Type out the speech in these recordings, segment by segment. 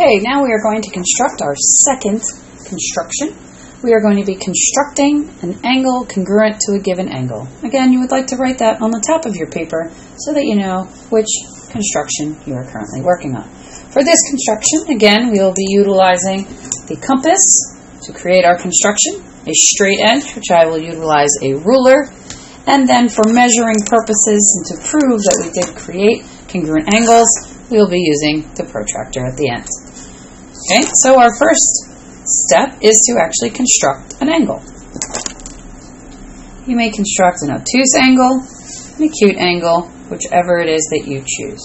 Okay, now we are going to construct our second construction. We are going to be constructing an angle congruent to a given angle. Again, you would like to write that on the top of your paper so that you know which construction you are currently working on. For this construction, again, we will be utilizing the compass to create our construction, a straight edge, which I will utilize a ruler, and then for measuring purposes and to prove that we did create congruent angles, we will be using the protractor at the end. Okay, so our first step is to actually construct an angle. You may construct an obtuse angle, an acute angle, whichever it is that you choose.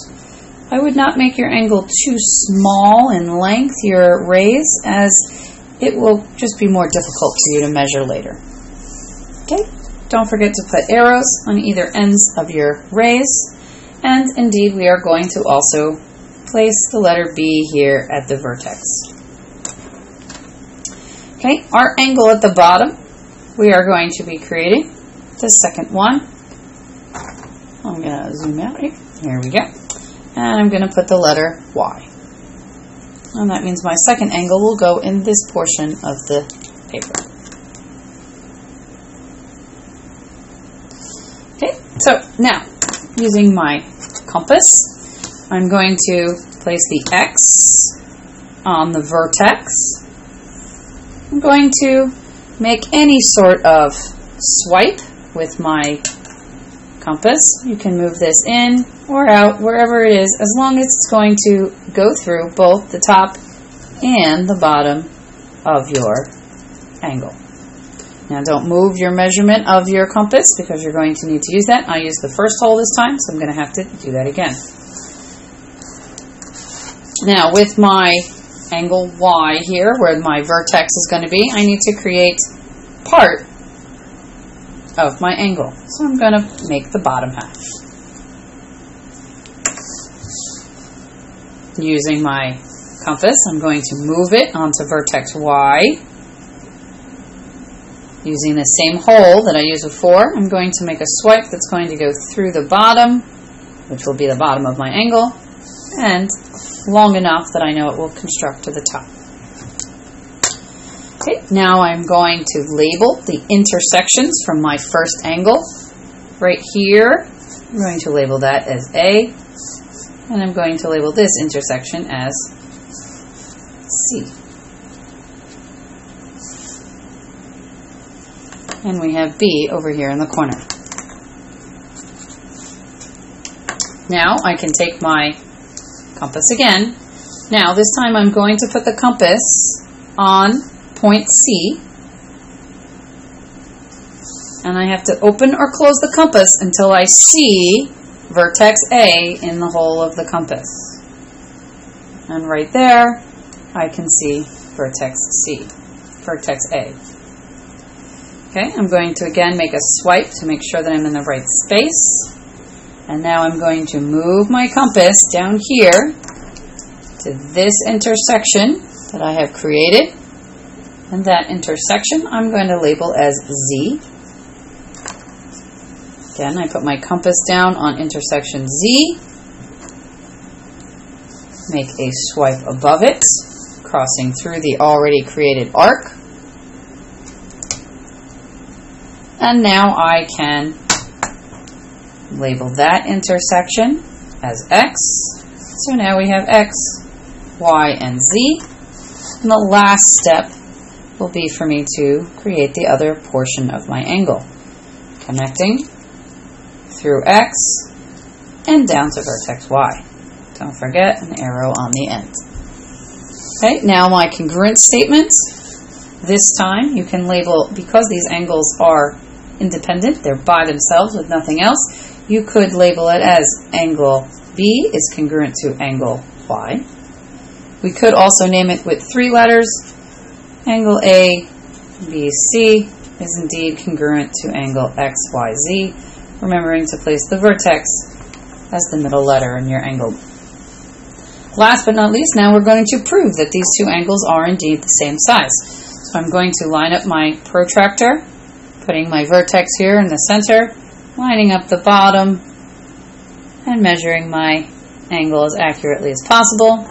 I would not make your angle too small in length, your rays, as it will just be more difficult for you to measure later. Okay, don't forget to put arrows on either ends of your rays. And indeed, we are going to also place the letter B here at the vertex. Okay, our angle at the bottom, we are going to be creating the second one. I'm going to zoom out here. Here we go. And I'm going to put the letter Y. And that means my second angle will go in this portion of the paper. Okay, so now, using my compass, I'm going to place the X on the vertex. I'm going to make any sort of swipe with my compass. You can move this in or out, wherever it is, as long as it's going to go through both the top and the bottom of your angle. Now don't move your measurement of your compass because you're going to need to use that. I used the first hole this time, so I'm going to have to do that again. Now with my angle Y here, where my vertex is going to be, I need to create part of my angle. So I'm going to make the bottom half. Using my compass, I'm going to move it onto vertex Y. Using the same hole that I used before, I'm going to make a swipe that's going to go through the bottom, which will be the bottom of my angle, and long enough that I know it will construct to the top. Okay, now I'm going to label the intersections from my first angle. Right here, I'm going to label that as A, and I'm going to label this intersection as C. And we have B over here in the corner. Now I can take my compass again. Now this time I'm going to put the compass on point C. And I have to open or close the compass until I see vertex A in the hole of the compass. And right there I can see vertex A. Okay, I'm going to again make a swipe to make sure that I'm in the right space. And now I'm going to move my compass down here to this intersection that I have created. And that intersection I'm going to label as Z. Again, I put my compass down on intersection Z. Make a swipe above it, crossing through the already created arc. And now I can label that intersection as X. So now we have X, Y, and Z. And the last step will be for me to create the other portion of my angle, connecting through X and down to vertex Y. Don't forget an arrow on the end. Okay, now my congruent statement. This time you can label, because these angles are independent, they're by themselves with nothing else, you could label it as angle B is congruent to angle Y. We could also name it with 3 letters. Angle A, B, C is indeed congruent to angle X, Y, Z, remembering to place the vertex as the middle letter in your angle. Last but not least, now we're going to prove that these two angles are indeed the same size. So I'm going to line up my protractor, putting my vertex here in the center, lining up the bottom, and measuring my angle as accurately as possible.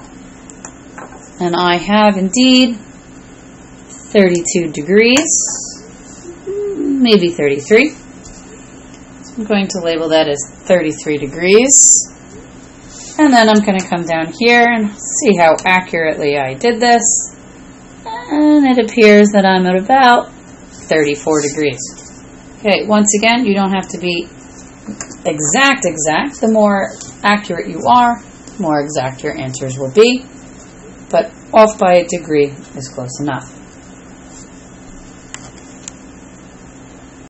And I have indeed 32 degrees, maybe 33. So I'm going to label that as 33 degrees. And then I'm going to come down here and see how accurately I did this. And it appears that I'm at about 34 degrees. Okay, once again, you don't have to be exact. The more accurate you are, the more exact your answers will be. But off by a degree is close enough.